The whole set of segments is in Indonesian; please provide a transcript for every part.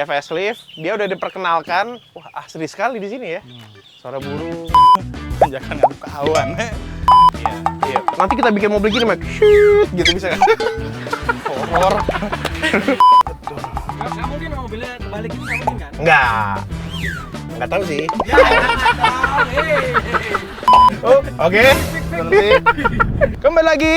facelift, dia udah diperkenalkan. Wah, asri sekali di sini ya. Suara burung. Tanjakan ngadep ke awan. Iya. Nanti kita bikin mobil gini, Mak. Shoot, gitu bisa kan? Horor. Nggak mungkin mobilnya kebalik ini, nggak mungkin kan? Nggak tahu sih. Ya, Oh, oke. Kembali lagi.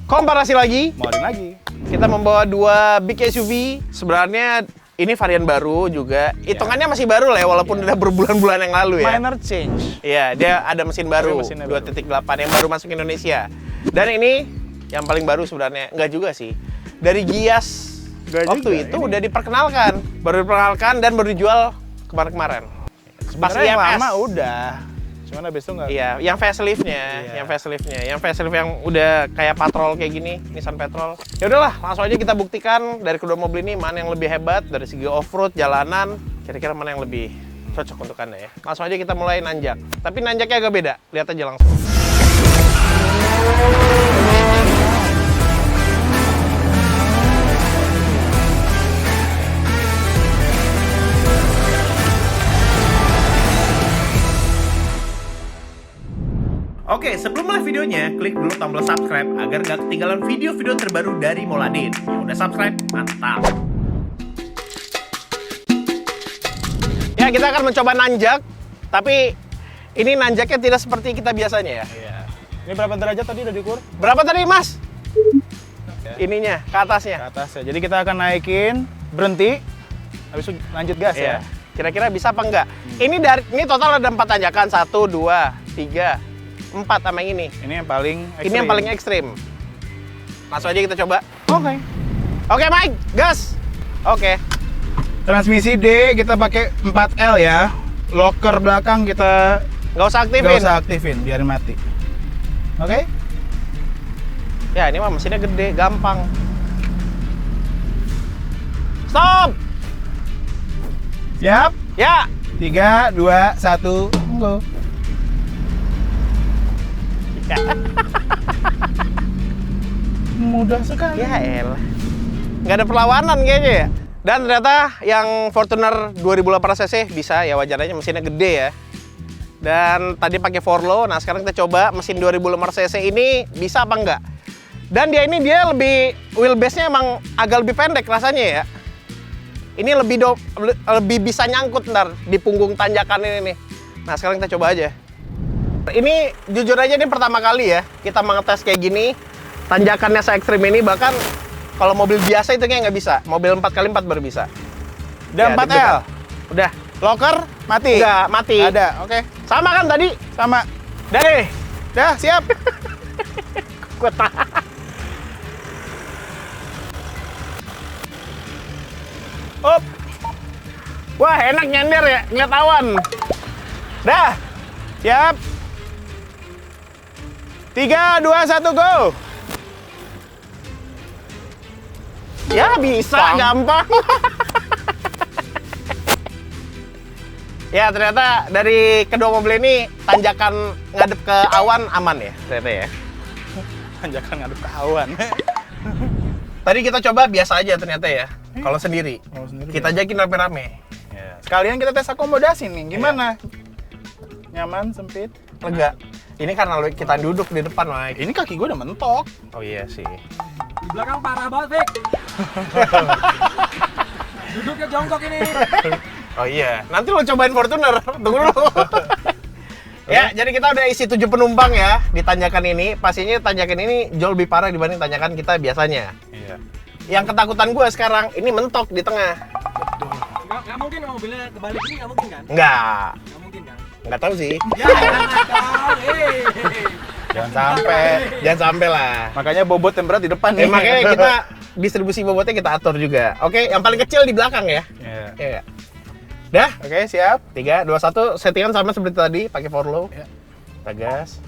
Komparasi lagi. Modin lagi. Kita membawa dua big SUV. Sebenarnya ini varian baru juga. Hitungannya masih baru lah ya, walaupun udah berbulan-bulan yang lalu ya. Minor change. Iya, dia ada mesin baru, mesinnya 2.8 yang baru masuk Indonesia. Dan ini yang paling baru sebenarnya, enggak juga sih. Dari Gias waktu itu udah diperkenalkan. Baru diperkenalkan dan baru dijual kemarin-kemarin. Sebenarnya yang IMS. lama udah. Cuman habis itu nggak. Iya, yang faceliftnya, Iya. yang facelift yang udah kayak patrol kayak gini, Nissan Patrol. Ya udahlah, langsung aja kita buktikan dari kedua mobil ini mana yang lebih hebat dari segi off-road, jalanan, kira-kira mana yang lebih cocok untuk Anda ya. Langsung aja kita mulai nanjak. Tapi nanjaknya agak beda, lihat aja langsung. Oke, sebelum mulai videonya, klik dulu tombol subscribe agar nggak ketinggalan video-video terbaru dari Moladin. Ya udah subscribe, mantap. Ya, kita akan mencoba nanjak, tapi ini nanjaknya tidak seperti kita biasanya ya. Iya. Ini berapa derajat tadi udah diukur? Berapa tadi, Mas? Ya. Ininya, ke atasnya. Ke atas ya. Jadi kita akan naikin, berhenti, habis itu lanjut gas Iya. ya. Kira-kira bisa apa enggak? Ini total ada 4 tanjakan, 1, 2, 3, 4 sama yang ini. Ini yang paling ekstrim. Ini yang paling ekstrim. Langsung aja kita coba. Oke. Oke, Mike, gas. Oke. Transmisi D kita pakai 4L ya. Locker belakang kita Nggak usah aktifin. nggak usah aktifin, biarin mati. Oke? Ya, ini mah mesinnya gede, gampang. Stop. Siap? Ya. 3, 2, 1, go. Mudah sekali. Ya elah. Nggak ada perlawanan kayaknya ya. Dan ternyata yang Fortuner 2008 cc bisa ya, wajar aja mesinnya gede ya. Dan tadi pakai Forlo, nah sekarang kita coba mesin 2005 cc ini bisa apa enggak. Dan dia lebih, wheelbase-nya emang agak lebih pendek rasanya ya. Ini lebih bisa nyangkut ntar di punggung tanjakan ini nih. Nah sekarang kita coba aja. Ini jujur aja ini pertama kali ya kita mengetes kayak gini. Tanjakannya se-ekstrim ini, bahkan kalau mobil biasa itu kayaknya nggak bisa. Mobil 4x4 baru bisa. Udah Ya, 4L. deg-degan. Udah. Locker mati. Enggak, mati. Ada, oke. Sama kan tadi? Sama. Dari. Dah, siap. Gua tahan. Up. Wah, enak nyender ya, ngeliat awan. Dah. Siap. 3, 2, 1, go. Ya bisa, gampang. Ya ternyata dari kedua mobil ini tanjakan ngadep ke awan aman ya ternyata ya. Tanjakan ngadep ke awan. Tadi kita coba biasa aja ternyata ya. Kalau sendiri. Kalau sendiri Kita ajakin rame-rame. Ya. Sekalian kita tes akomodasi nih, gimana? Nyaman, sempit? Lega. Ini karena kita duduk di depan, Mike. Ini kaki gue udah mentok. Oh iya sih. Di belakang parah banget, Fik. Duduknya jongkok ini. Oh iya. Nanti lo cobain Fortuner. Tunggu dulu. Ya, jadi kita udah isi 7 penumpang ya di tanjakan ini. Pastinya tanjakan ini jauh lebih parah dibanding tanjakan kita biasanya. Iya. Yang ketakutan gue sekarang, ini mentok di tengah. Nggak mungkin mobilnya kebalik ini, nggak mungkin kan? Nggak. Nggak mungkin kan? Nggak tahu sih. Ya, nggak tahu. Jangan sampai. Jangan sampai lah. Makanya bobot yang berat di depan nih. Makanya kita distribusi bobotnya kita atur juga. Oke, yang paling kecil di belakang ya. Iya. Iya. Dah, Oke, siap. 3, 2, 1. Settingan sama seperti tadi, pakai Forlo. Ya. Kita gas.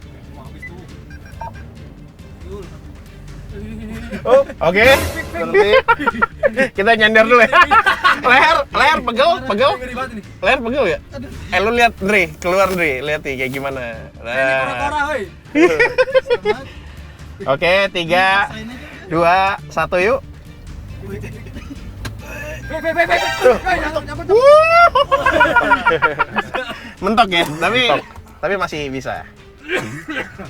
Semua habis tuh. Yul. Oh, oke. Berhenti. Kita nyender dulu ya. leher pegel. Ngeri banget ini. Leher pegel ya? Lu lihat Ndri, keluar Ndri, lihat nih kayak gimana. Ini kora-kora, woi. Oke, 3, 2, 1 yuk. Mentok ya, tapi masih bisa.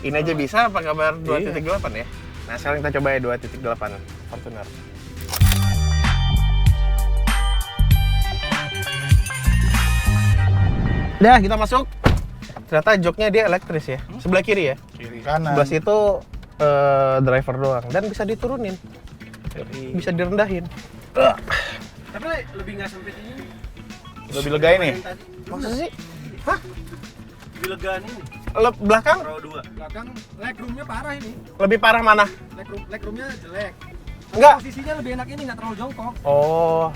Ini aja bisa, apa kabar 2.8 ya? Nah, sekarang kita coba ya 2.8 Fortuner. Dah, kita masuk. Ternyata joknya dia elektris ya. Sebelah kiri ya. Kiri kanan. Sebelah situ driver doang dan bisa diturunin. Bisa direndahin. Tapi lebih nggak sempit ini. Lebih lega ini. Maksudnya sih? Hah? Lebih legaan ini. Belakang? Pro 2. Belakang legroomnya parah ini. Lebih parah mana? Legroomnya jelek. Enggak. Posisinya lebih enak ini, nggak terlalu jongkok. Oh.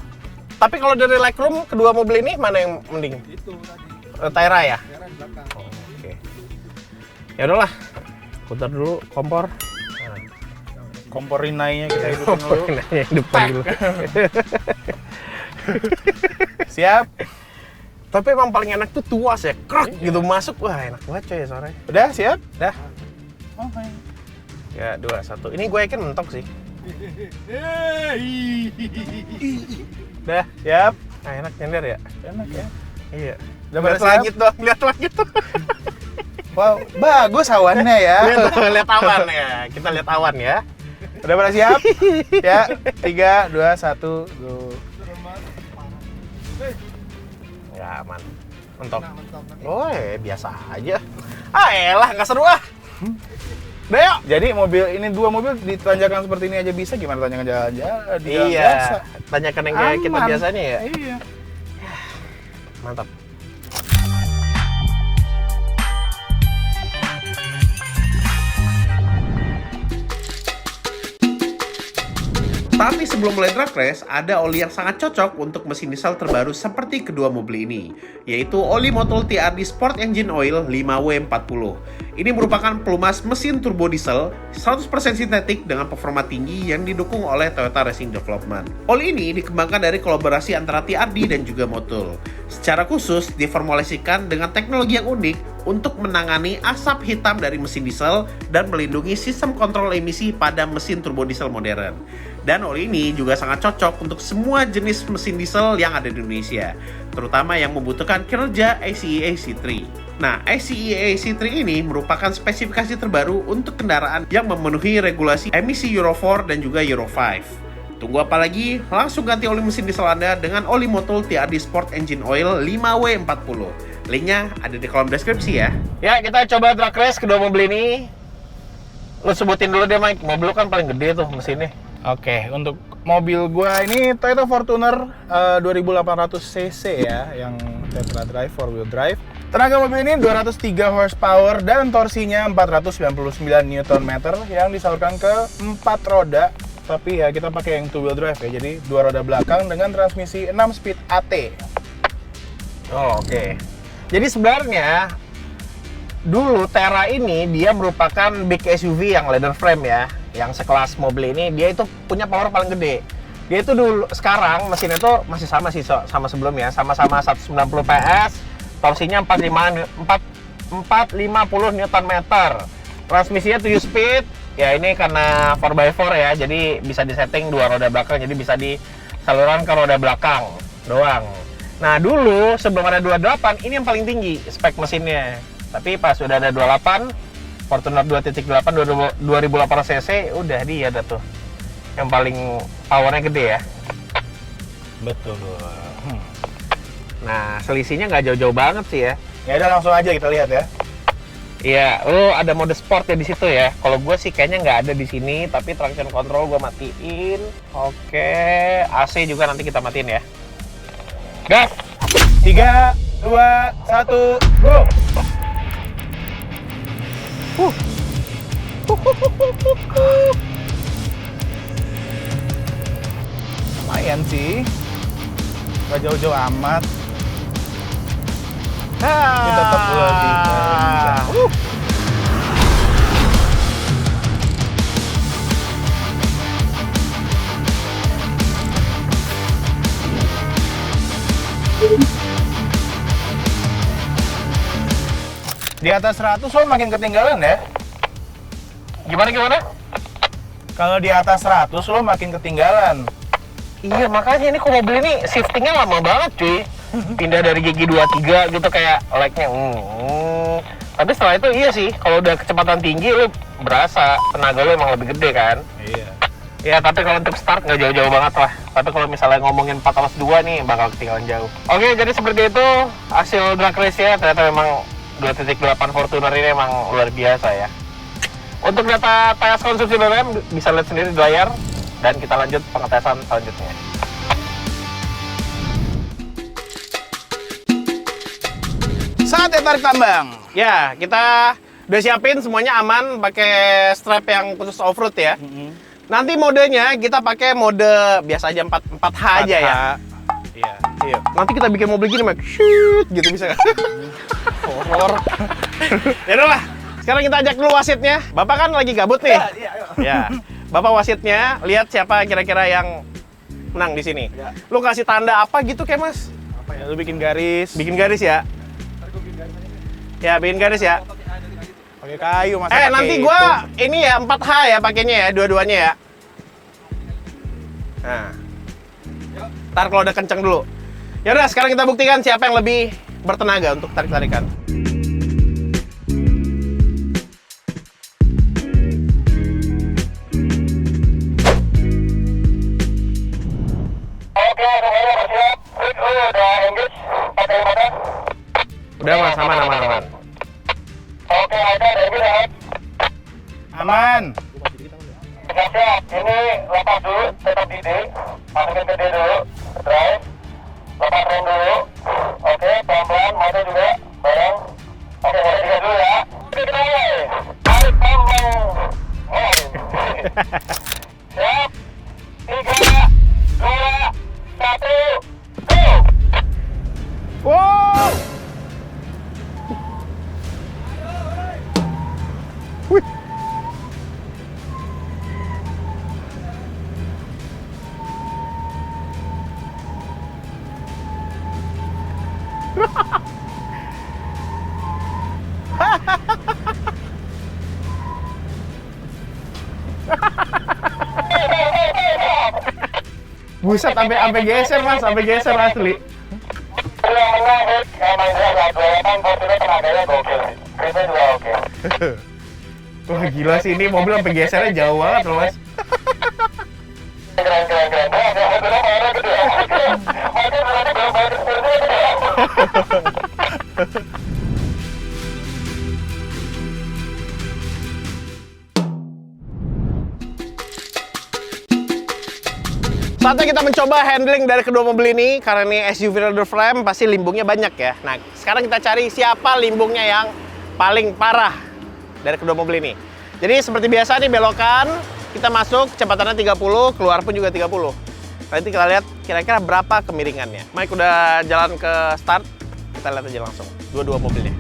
Tapi kalau dari legroom kedua mobil ini mana yang mending? Itu tadi. Tyra ya? Sekarang di belakang. Oke. Ya udahlah. Putar dulu kompor. Kompor rinainya kita hidupin dulu. Yang depan dulu. Siap. Tapi emang paling enak tuh tuas ya, krok gitu masuk. Wah, enak banget coy sore. Udah siap? Dah. Oke. Ya, 2, 1. Ini gue yakin mentok sih. Udah siap. Nah, enak nyender ya? Enak ya. Iya. Udah pada Lihat siap? langit doang, lihat langit tuh. Wow, bagus awannya ya. Lihat awan ya. Kita lihat awan ya. Udah pada siap? Ya, 3, 2, 1, go. Ya, aman. Mentok. Oh, biasa aja. Ah, elah, nggak seru ah. Udah yuk. Jadi mobil ini, dua mobil di tanjakan seperti ini aja bisa, gimana tanjakan jalan-jalan? Di jalan Iya. biasa. Tanyakan yang kayak kita Aman. biasanya ya. Iya. Mantap. Tapi sebelum mulai drag race, ada oli yang sangat cocok untuk mesin diesel terbaru seperti kedua mobil ini, yaitu oli Motul TRD Sport Engine Oil 5W40. Ini merupakan pelumas mesin turbo diesel 100% sintetik dengan performa tinggi yang didukung oleh Toyota Racing Development. Oli ini dikembangkan dari kolaborasi antara TRD dan juga Motul. Secara khusus diformulasikan dengan teknologi yang unik untuk menangani asap hitam dari mesin diesel dan melindungi sistem kontrol emisi pada mesin turbo diesel modern. Dan oli ini juga sangat cocok untuk semua jenis mesin diesel yang ada di Indonesia, terutama yang membutuhkan kinerja ACE AC3. Nah, ACE AC3 ini merupakan spesifikasi terbaru untuk kendaraan yang memenuhi regulasi emisi Euro 4 dan juga Euro 5. Tunggu apa lagi? Langsung ganti oli mesin diesel Anda dengan oli Motul TRD Sport Engine Oil 5W40. Linknya ada di kolom deskripsi ya. Ya, kita coba drag race kedua mobil ini. Lu sebutin dulu deh, Mike. Mobil lu kan paling gede tuh mesinnya. Oke, untuk mobil gua ini Toyota Fortuner 2800 cc ya, yang Tetra Drive 4-wheel drive. Tenaga mobil ini 203 horsepower dan torsinya 499 Nm yang disalurkan ke 4 roda. Tapi ya kita pakai yang 2-wheel drive ya, jadi 2 roda belakang dengan transmisi 6 speed AT. Oh, oke. Jadi sebenarnya dulu Terra ini dia merupakan big SUV yang leather frame ya, yang sekelas mobil ini dia itu punya power paling gede. Dia itu dulu, sekarang mesinnya itu masih sama sih sama sebelumnya, sama-sama 190 PS, torsinya 450 Nm. Transmisinya 7 speed. Ya ini karena 4x4 ya, jadi bisa disetting 2 roda belakang, jadi bisa disalurkan ke roda belakang doang. Nah dulu sebelum ada 28 ini yang paling tinggi spek mesinnya. Tapi pas udah ada 28, Fortuner 2.8 2800 cc, udah dia ada tuh yang paling powernya gede ya. Betul. Nah selisihnya nggak jauh-jauh banget sih ya. Ya udah langsung aja kita lihat ya. Iya, lo ada mode sport ya di situ ya. Kalau gue sih kayaknya nggak ada di sini, tapi traction control gue matiin. Oke, AC juga nanti kita matiin ya. Gas. 3, 2, 1, go. Lumayan sih, gak jauh-jauh amat. Ini tetap lebih kencang. Di atas 100 lo makin ketinggalan ya. Gimana? Kalau di atas 100 lo makin ketinggalan. Iya, makanya ini kok mobil ini shiftingnya lama banget cuy. Pindah dari gigi 23 gitu kayak lag-nya. Tapi setelah itu iya sih, kalau udah kecepatan tinggi lu berasa tenaga lu emang lebih gede kan. Iya. Ya, tapi kalau untuk start nggak jauh-jauh banget lah. Tapi kalau misalnya ngomongin 4+2 nih, bakal ketinggalan jauh. Oke, jadi seperti itu hasil drag race-nya. Ternyata memang 2.8 Fortuner ini emang luar biasa ya. Untuk data tes konsumsi BBM bisa lihat sendiri di layar. Dan kita lanjut pengetesan selanjutnya. Saatnya tarik tambang. Ya, kita udah siapin semuanya aman pakai strap yang khusus off-road ya. Nanti modenya kita pakai mode biasa aja 4H aja ya. Iya. Iya. Nanti kita bikin mobil gini, Mak. Shoot gitu bisa nggak? Horor. Ya udah lah. Sekarang kita ajak dulu wasitnya. Bapak kan lagi gabut nih. Ya. Bapak wasitnya, lihat siapa kira-kira yang menang di sini. Ya. Lu kasih tanda apa gitu kayak Mas? Apa ya? Lu bikin garis. Bikin garis ya. Ya, bikin garis ya. Pakai kayu, masa pakai Nanti itu? gua ini ya 4H ya pakainya ya, dua-duanya ya. Nah. Ntar kalau udah kenceng dulu. Ya udah, sekarang kita buktikan siapa yang lebih bertenaga untuk tarik-tarikan. Oke, semuanya bersiap. Udah engage. Pakai mata. Udah Mas, aman. Oke, ada engage. Aman. Siap, ini lepas dulu, tetap di D. Masukin ke D dulu, drive. Lepas rem dulu. Oke, pelan-pelan, mata juga, bareng. Oke, boleh tiga dulu ya. Oke, mulai. Tarik tambang. Mulai. Siap. 3, 2, 1, go! Wow. Wih. Buset, sampai geser Mas, sampai geser asli. Yang menang hit, yang main drag 28, Fortuner tenaganya gokil. Gripnya juga oke. Wah gila sih, ini mobil sampai gesernya jauh banget loh Mas. Keren. Mobilnya mainnya gede. Mainnya berarti belum banyak seperti itu. Saatnya kita mencoba handling dari kedua mobil ini. Karena ini SUV rear frame, pasti limbungnya banyak ya. Nah, sekarang kita cari siapa limbungnya yang paling parah dari kedua mobil ini. Jadi seperti biasa nih, belokan, kita masuk, kecepatannya 30, keluar pun juga 30. Nanti kita lihat kira-kira berapa kemiringannya. Mike udah jalan ke start, kita lihat aja langsung dua-dua mobilnya.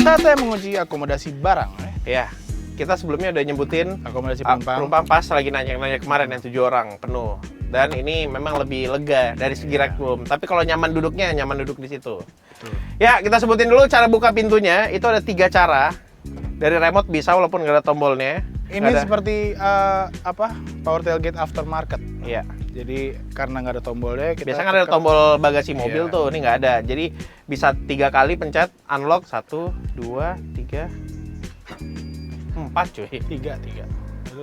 Saatnya menguji akomodasi barang. Ya, kita sebelumnya udah nyebutin Akomodasi penumpang. penumpang pas lagi nanya kemarin yang 7 orang penuh. Dan ini memang lebih lega dari segi rekrut. Tapi kalau nyaman duduknya, nyaman duduk di situ. Ya, kita sebutin dulu cara buka pintunya. Itu ada 3 cara. Dari remote bisa walaupun nggak ada tombolnya. Ini seperti power tailgate aftermarket. Iya. Jadi karena nggak ada tombolnya, kita Biasanya kan ada tombol bagasi mobil Iya. tuh, ini nggak ada. Jadi bisa 3 kali pencet unlock, 1, 2, 3, 4 cuy. 3.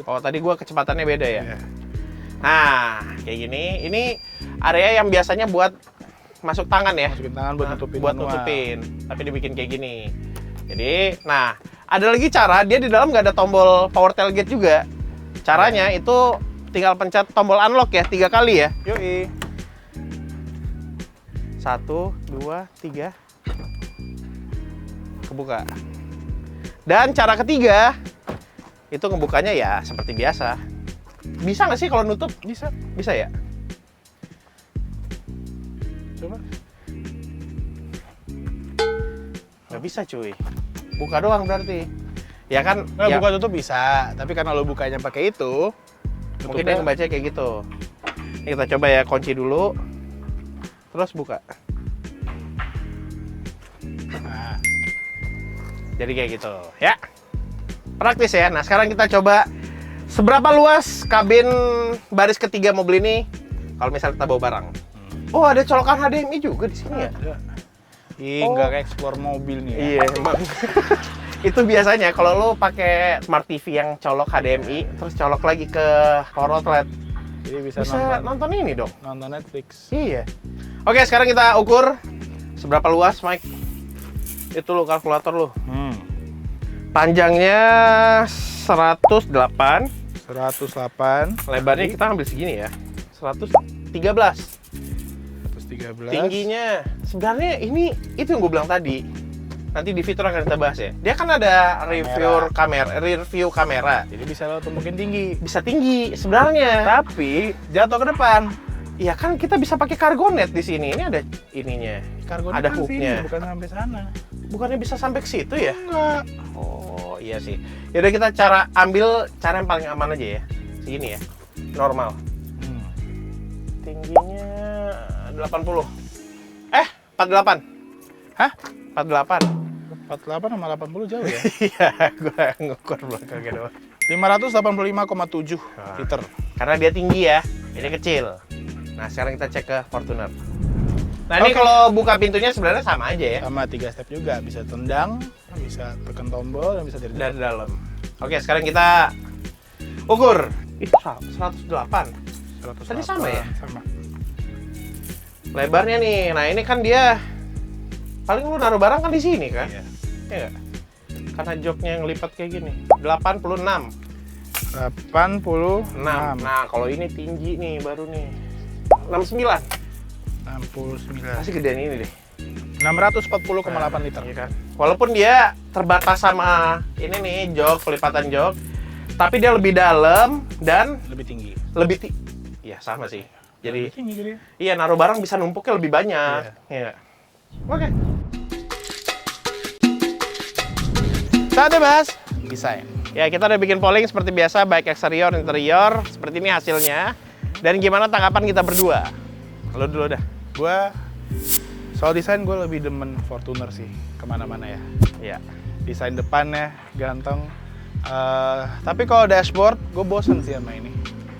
Oh tadi gua kecepatannya beda ya. Iya. Nah kayak gini, ini area yang biasanya buat masuk tangan ya. Masukin tangan buat nutupin Buat manual. nutupin, tapi dibikin kayak gini. Jadi, nah ada lagi cara, dia di dalam nggak ada tombol power tailgate juga. Caranya itu tinggal pencet tombol unlock ya, 3 kali ya. Yoi. 1, 2, 3. Kebuka. Dan cara ketiga, Itu ngebukanya ya seperti biasa. Bisa nggak sih kalau nutup? Bisa. Bisa ya? Coba. Nggak bisa cuy. Buka doang berarti. Ya kan? Nah, Ya, buka tutup bisa, tapi karena lo bukanya pakai itu, mungkin dia ngebaca kayak gitu. Ini kita coba ya, kunci dulu. Terus buka. Nah, Jadi kayak gitu, ya. Praktis ya. Nah, sekarang kita coba seberapa luas kabin baris ketiga mobil ini kalau misalnya kita bawa barang. Oh, ada colokan HDMI juga di sini ya. ada. Ih, Oh. nggak explore mobil nih ya. Iya, emang. Itu biasanya kalau lo pakai smart TV yang colok HDMI, terus colok lagi ke power outlet, Jadi bisa, bisa nonton, nonton ini dong. nonton Netflix. Iya. Oke, sekarang kita ukur seberapa luas, Mike. Itu lo kalkulator lo. Panjangnya 108, 108, lebarnya kita ambil segini ya. 113. 113. Tingginya sebenarnya ini itu yang gue bilang tadi. Nanti di fitur akan kita bahas ya. Dia kan ada review kamera. Jadi bisa lo tumpukin tinggi. Bisa tinggi sebenarnya. Tapi jatuh ke depan. Iya kan kita bisa pakai cargonet di sini. Ini ada ininya. Kargo Ada kan hooknya. sini, bukan sampai sana. Bukannya bisa sampai ke situ ya? Enggak. Oh iya sih. Yaudah kita ambil cara yang paling aman aja ya. Segini ya. Normal. Tingginya 80. 48. Hah? 48. 48 sama 80 jauh ya? Iya, gue ngukur belakangnya doang. 585,7 liter. Karena dia tinggi ya, ini kecil. Nah, sekarang kita cek ke Fortuner. Nah, ini Oke. kalau buka pintunya sebenarnya sama aja ya. Sama 3 step juga, bisa tendang, bisa tekan tombol, dan bisa dari Dari dalam. Oke, sekarang kita ukur. Ih, 108. 108. Tadi sama ya? Sama. Lebarnya nih. Nah, ini kan dia paling lu naruh barang kan di sini kan? Iya. Iya nggak? Karena joknya yang lipat kayak gini. 86. 86. Nah, kalau ini tinggi nih baru nih. 69. 69. Masih gedean ini deh. 640,8 liter. Iya kan? Walaupun dia terbatas sama ini nih jok, pelipatan jok, tapi dia lebih dalam dan Lebih tinggi. lebih Iya, sama sih. Jadi Lebih tinggi jadi. iya naruh barang bisa numpuknya lebih banyak. Iya. Oke. Saatnya bahas desain. Ya, kita udah bikin polling seperti biasa, baik eksterior, interior. Seperti ini hasilnya. Dan gimana tanggapan kita berdua? Lo dulu dah. Gua soal desain gue lebih demen Fortuner sih kemana-mana ya. Iya. Desain depannya ganteng. Tapi kalau dashboard gue bosen sih sama ini.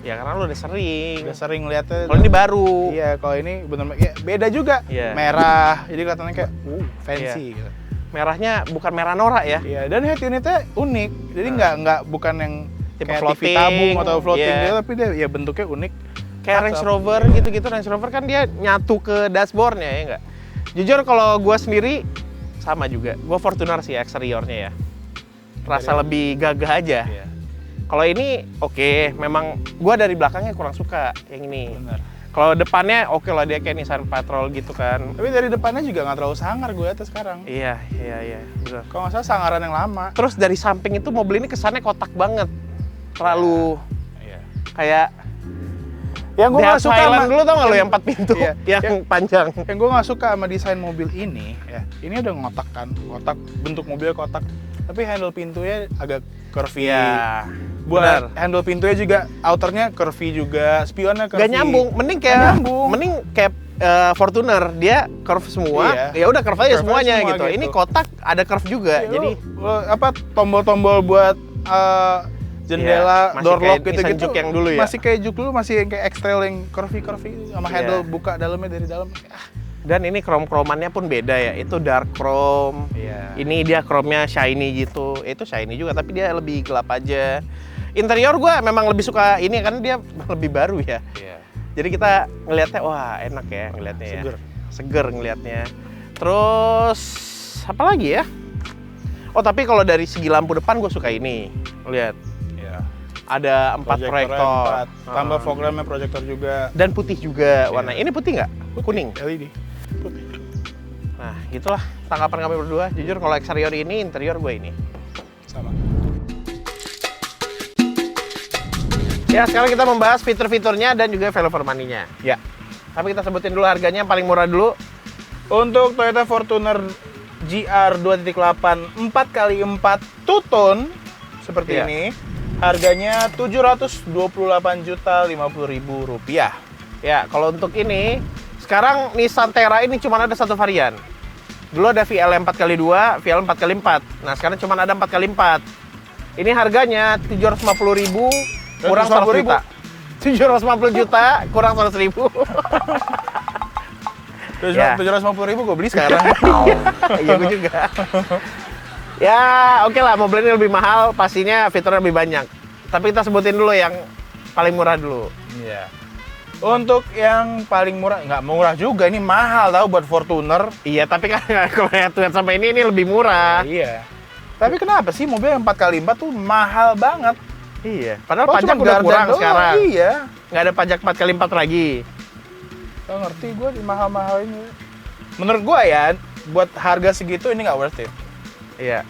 Ya, karena lo udah sering. Udah sering lihatnya. Kalau ini baru. Iya, kalau ini bener ya, beda juga. Iya. Merah, jadi kelihatannya kayak fancy gitu. Merahnya bukan merah norak ya. Iya, dan head unitnya unik. Jadi nggak bukan yang Tipe kayak floating, TV tabung atau floating iya. gitu, tapi dia ya bentuknya unik. Kayak Range Cakep. Rover gitu-gitu. Range Rover kan dia nyatu ke dashboardnya ya nggak? Jujur kalau gua sendiri sama juga. Gua Fortuner sih eksteriornya ya. Rasa lebih gagah aja. Iya, Kalau ini oke, memang gua dari belakangnya kurang suka yang ini. bener. Kalau depannya oke lah, dia kayak Nissan Patrol gitu kan. Tapi dari depannya juga nggak terlalu sangar gue atas sekarang. Iya, bener. Kalau nggak salah sangaran yang lama. Terus dari samping itu mobil ini kesannya kotak banget. Terlalu Iya. kayak Yang gue nggak suka Highland sama dulu tau nggak lo yang 4 pintu, Iya. yang panjang. yang gue nggak suka sama desain mobil ini ya, ini udah ngotak kan, kotak, bentuk mobilnya kotak, tapi handle pintunya agak curvy. Iya. Buat benar. handle pintunya juga, outernya curvy juga, spionnya curvy. Gak nyambung, mending kayak Nggak nyambung. Fortuner, dia curve semua. Iya. Ya udah curve aja Curve semuanya semua gitu. gitu. Ini kotak ada curve juga. Ya, jadi lo apa tombol-tombol buat jendela, Iya, masih door kayak lock Nissan gitu-gitu. Juke yang dulu ya? Masih kayak Juke dulu, masih yang kayak X-Trail yang curvy sama Iya. handle buka dalamnya dari dalam. dan ini krom-kromannya pun beda ya. Itu dark chrome. Iya. Ini dia chrome-nya shiny gitu. Itu shiny juga tapi dia lebih gelap aja. Interior gua memang lebih suka ini karena dia lebih baru ya. Iya. Jadi kita ngelihatnya wah enak ya ngelihatnya ya. Seger. Seger ngelihatnya. Terus apa lagi ya? Oh tapi kalau dari segi lampu depan gue suka ini. Lihat Iya. ada 4 proyektor. 4. Tambah fog lampnya proyektor juga. Dan putih juga Iya. warna. Ini putih nggak? Kuning. LED. Putih. Nah gitulah tanggapan kami berdua. Jujur kalau eksterior ini, interior gue ini. Sama. Ya, sekarang kita membahas fitur-fiturnya dan juga value for money-nya. Ya. Tapi kita sebutin dulu harganya yang paling murah dulu. Untuk Toyota Fortuner GR 2.8 4x4 two-tone seperti Iya. ini, harganya Rp728.050.000. Ya, kalau untuk ini, sekarang Nissan Terra ini cuma ada satu varian. Dulu ada VL 4x2, VL 4x4. Nah, sekarang cuma ada 4x4. Ini harganya 750.000 kurang 100 juta. 750 juta kurang 100.000. Ya. 750.000 gue beli sekarang. Iya, gue juga. Ya, oke lah, mobil ini lebih mahal, pastinya fiturnya lebih banyak. Tapi kita sebutin dulu yang paling murah dulu. Iya. Untuk yang paling murah, nggak murah juga, ini mahal tau buat Fortuner. Iya, tapi kan kalau lihat sampai ini lebih murah. Iya. Tapi kenapa sih mobil yang 4x4 tuh mahal banget? Iya, padahal Oh, pajak cuma udah gardan kurang doang. sekarang. Iya. Nggak ada pajak 4x4 lagi. Gak ngerti gue di mahal-mahal ini. Menurut gue ya, buat harga segitu ini nggak worth it. Iya.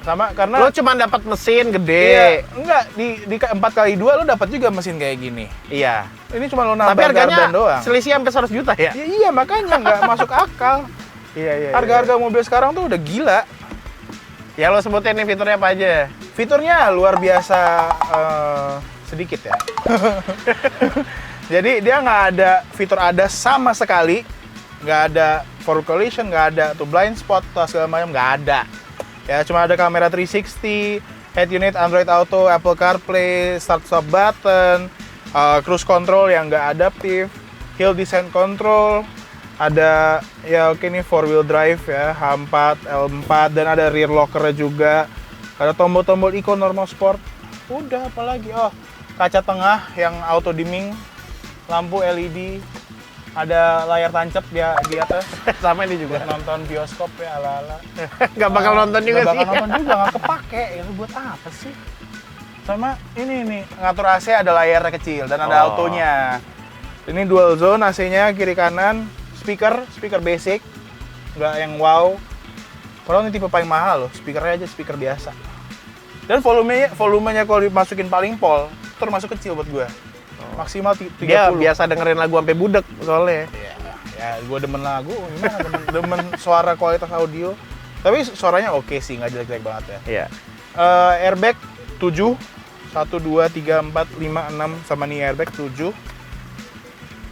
Sama karena Lo cuma dapat mesin iya, gede. enggak di 4x2 lo dapat juga mesin kayak gini. Iya. Ini cuma lo Tapi nambah gardan harganya doang. selisih sampai 100 juta ya? Ya, iya makanya nggak masuk akal. Iya. Harga-harga mobil sekarang tuh udah gila. Ya lo sebutin nih fiturnya apa aja. Fiturnya luar biasa sedikit ya. Jadi dia nggak ada fitur ADAS sama sekali, nggak ada forward collision, nggak ada tuh blind spot, tuh segala macam nggak ada. Ya cuma ada kamera 360, head unit Android Auto, Apple CarPlay, start stop button, cruise control yang nggak adaptif, hill descent control, ada ya oke nih 4-wheel drive ya, H4, L4 dan ada rear lockernya juga. Ada tombol-tombol eco normal sport. Udah apalagi kaca tengah yang auto dimming, lampu LED, ada layar tancap di atas. Sama ini juga. Nonton bioskop ya ala-ala. Nggak bakal nonton juga Nggak sih. bakal nonton juga, nggak kepake. Itu buat apa sih? Sama ini nih, ngatur AC ada layarnya kecil dan ada autonya. Ini dual zone AC-nya kiri kanan, speaker basic, nggak yang wow. Padahal ini tipe paling mahal loh, speakernya aja speaker biasa. Dan volumenya kalau dimasukin paling pol, termasuk kecil buat gue. Maksimal 30. Dia biasa dengerin lagu sampai budek soalnya. Ya gue demen lagu, gimana demen suara kualitas audio. Tapi suaranya oke sih, nggak jelek-jelek banget ya. Iya. Airbag 7, 1, 2, 3, 4, 5, 6, sama nih airbag 7.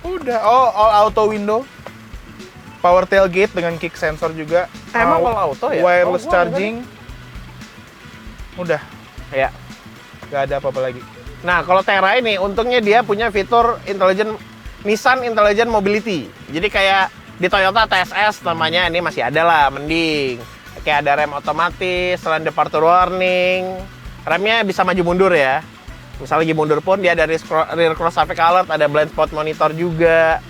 Udah, all auto window. Power tailgate dengan kick sensor juga. Emang all auto ya? Wireless Oh, gua charging. Udah, Iya. nggak ada apa-apa lagi. Nah, kalau Terra ini untungnya dia punya fitur Nissan Intelligent Mobility. Jadi kayak di Toyota TSS namanya, ini masih ada lah, mending. Kayak ada rem otomatis, lane departure warning. Remnya bisa maju mundur ya. Misalnya lagi mundur pun dia ada rear cross traffic alert, ada blind spot monitor juga.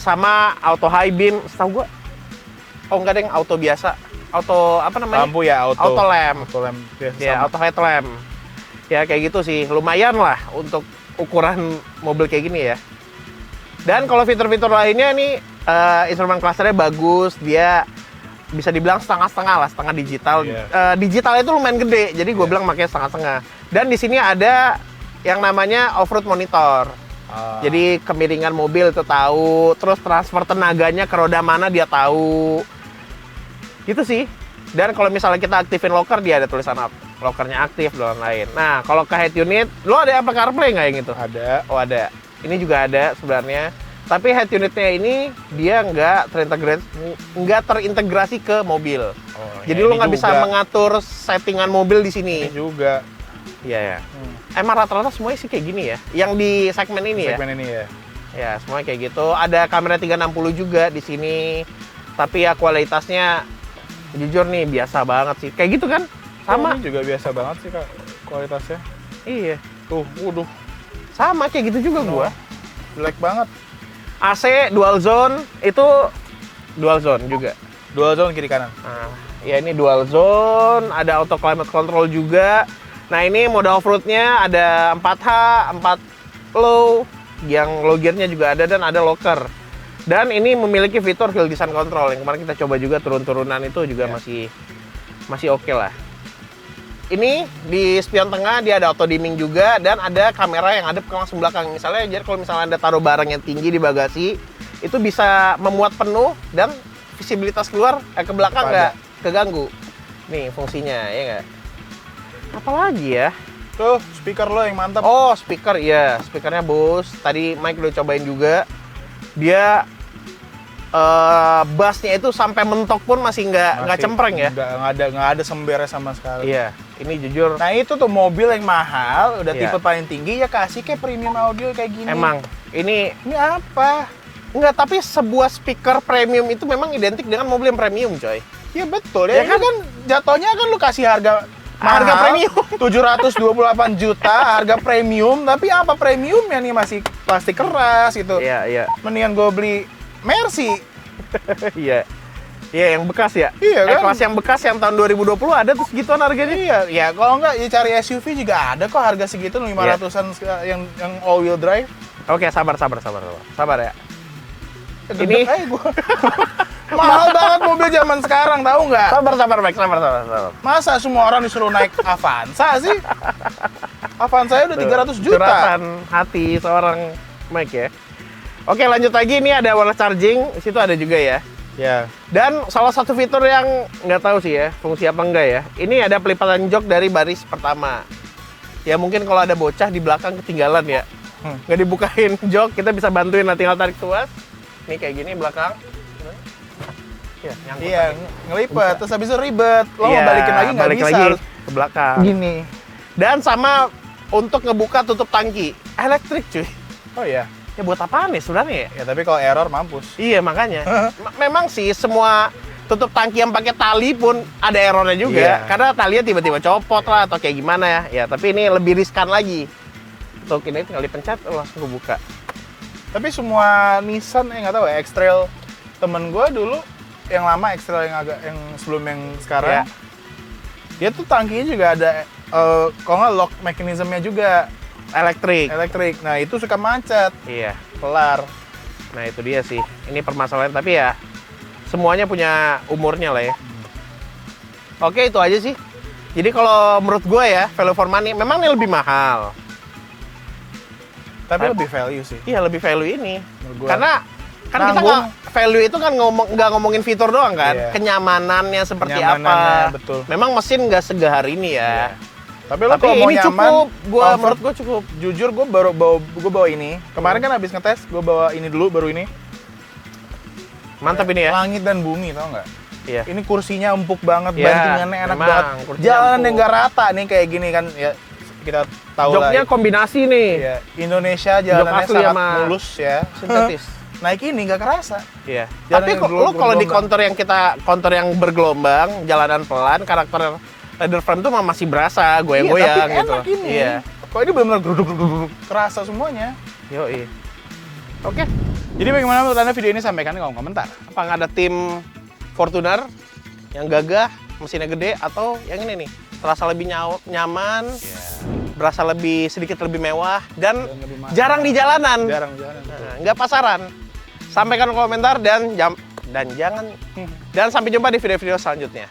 Sama auto high beam, setahu gua. Oh, enggak ada yang auto biasa. Auto apa namanya? Lampu ya, Auto lamp. Auto lamp biasa. Ya, sama. auto headlamp. Ya, kayak gitu sih. Lumayan lah untuk ukuran mobil kayak gini ya. Dan kalau fitur-fitur lainnya nih, instrumen clusternya bagus. Dia bisa dibilang setengah-setengah lah, setengah digital. Iya. Digitalnya itu lumayan gede, jadi gue bilang makanya setengah-setengah. Dan di sini ada yang namanya off-road monitor. Jadi kemiringan mobil itu tahu, terus transfer tenaganya ke roda mana dia tahu. Gitu sih. Dan kalau misalnya kita aktifin locker, dia ada tulisan lockernya aktif dan lain. Nah, kalau ke head unit, lo ada Apple CarPlay nggak yang itu? Ada. Oh, ada. Ini juga ada sebenarnya. Tapi head unitnya ini dia nggak terintegrasi ke mobil. Jadi lo nggak bisa mengatur settingan mobil di sini. Ini juga. Iya ya. Emang rata-rata semuanya sih kayak gini ya. Yang di segmen ini Segmen ini ya. Ya, semuanya kayak gitu. Ada kamera 360 juga di sini. Tapi ya kualitasnya jujur nih biasa banget sih. Kayak gitu kan? Sama. Ini juga biasa banget sih Kak kualitasnya. Iya. Tuh, waduh, Sama kayak gitu juga gua. jelek banget. AC dual zone itu dual zone juga. Dual zone kiri kanan. Nah, ya ini dual zone, ada auto climate control juga. Nah, ini mode off-road-nya ada 4H, 4 low, yang low gear-nya juga ada dan ada locker. Dan ini memiliki fitur hill descent control yang kemarin kita coba juga turun-turunan itu juga masih oke lah. ini di spion tengah dia ada auto dimming juga dan ada kamera yang ada ke langsung belakang. Misalnya jadi kalau misalnya Anda taruh barang yang tinggi di bagasi, itu bisa memuat penuh dan visibilitas keluar ke belakang nggak keganggu. Nih fungsinya ya nggak? Apalagi ya? Tuh, speaker lo yang mantap. Oh, speaker iya, speakernya Bose. Tadi Mike udah cobain juga. Dia bassnya itu sampai mentok pun masih nggak cempreng ya? Nggak ada sembernya sama sekali. Iya, ini jujur. Nah itu tuh mobil yang mahal, udah Iya. tipe paling tinggi ya kasih kayak premium audio kayak gini. Emang ini Ini apa? enggak, tapi sebuah speaker premium itu memang identik dengan mobil yang premium, coy. Ya betul Ya ya, kan jatuhnya kan lu kasih harga Harga premium. 728 juta harga premium, tapi apa premiumnya nih masih plastik keras gitu. Iya, iya. Mendingan gue beli Mercy. Iya. Iya, yang bekas ya? Iya, kan? Kelas yang bekas yang tahun 2020 ada tuh segituan harganya. Iya, ya kalau nggak ya cari SUV juga ada kok harga segitu 500-an yang all wheel drive. Oke, sabar ya. Ini gua. Mahal banget mobil zaman sekarang, tahu nggak? Sabar, Mike, sabar. Masa semua orang disuruh naik Avanza sih? Avanza udah 300 juta. Curhatan hati seorang Mike ya. Oke, lanjut lagi, ini ada wireless charging, di situ ada juga ya. Ya. Dan salah satu fitur yang nggak tahu sih ya, fungsi apa enggak ya. Ini ada pelipatan jok dari baris pertama. Ya mungkin kalau ada bocah di belakang ketinggalan ya. Nggak dibukain jok, kita bisa bantuin lah, tinggal tarik tuas. Ini kayak gini belakang. Ya, nyangkut Iya, lagi. ngelipet, terus habis itu ribet. Lo Iya, mau balikin lagi nggak balik bisa, lagi harus ke belakang. gini. Dan sama untuk ngebuka tutup tangki elektrik, cuy. Oh iya. Ya buat apaan nih sebenarnya ya? Ya tapi kalau error mampus. Iya, makanya. Memang sih semua tutup tangki yang pakai tali pun ada errornya juga. Iya. Karena talinya tiba-tiba copot lah atau kayak gimana ya. Ya, tapi ini lebih riskan lagi. Untuk ini tinggal dipencet, langsung kebuka. Tapi semua Nissan nggak tahu ya, X-Trail temen gue dulu yang lama, X-Trail yang sebelum yang sekarang. Iya. Dia tuh tangkinya juga ada kalau nggak lock mechanismnya juga Elektrik. Nah itu suka macet, Iya. kelar. Nah, itu dia sih. Ini permasalahan, tapi ya semuanya punya umurnya lah ya. Oke, itu aja sih. Jadi kalau menurut gue ya, value for money memang ini lebih mahal. Tapi lebih value sih. Iya, lebih value ini. Menurut gua. Karena kan kita Nanggung. value itu kan nggak ngomongin fitur doang kan, Iya. kenyamanannya seperti Kenyamanannya, apa. betul. Memang mesin nggak segahar ini ya. Tapi lo Tapi kalau mau ini nyaman, cukup, comfort, menurut gue cukup. jujur gue bawa ini. Kemarin kan habis ngetes, gue bawa ini dulu, baru ini. Mantap ini ya. Langit dan bumi, tau nggak? Iya. Ini kursinya empuk banget, Iya, bantingannya enak memang, banget. kursinya Jalan empuk. yang nggak rata nih kayak gini kan, ya kita tahu lah. Joknya kombinasi nih, Ya, Indonesia jalanannya asli sangat sama mulus ya. sintetis. Naik ini nggak kerasa. Iya. Jalan Tapi yang kok dulu lo kalau di bergelombang. kontor yang bergelombang, jalanan pelan, karakter leather frame tuh masih berasa goyang-goyang Iya, tapi gitu. enak ini. Iya. Kok ini benar-benar geruduk-geruduk, kerasa semuanya. Yoi. Oke. Jadi bagaimana menurut Anda video ini? Sampaikan di kolom komentar. Apa nggak ada tim Fortuner yang gagah, mesinnya gede, atau yang ini nih, terasa lebih nyaman, berasa sedikit lebih mewah, dan lebih mahal. jarang di jalanan, Jarang jalan. Nah, nggak pasaran. Sampaikan komentar dan jangan dan sampai jumpa di video-video selanjutnya.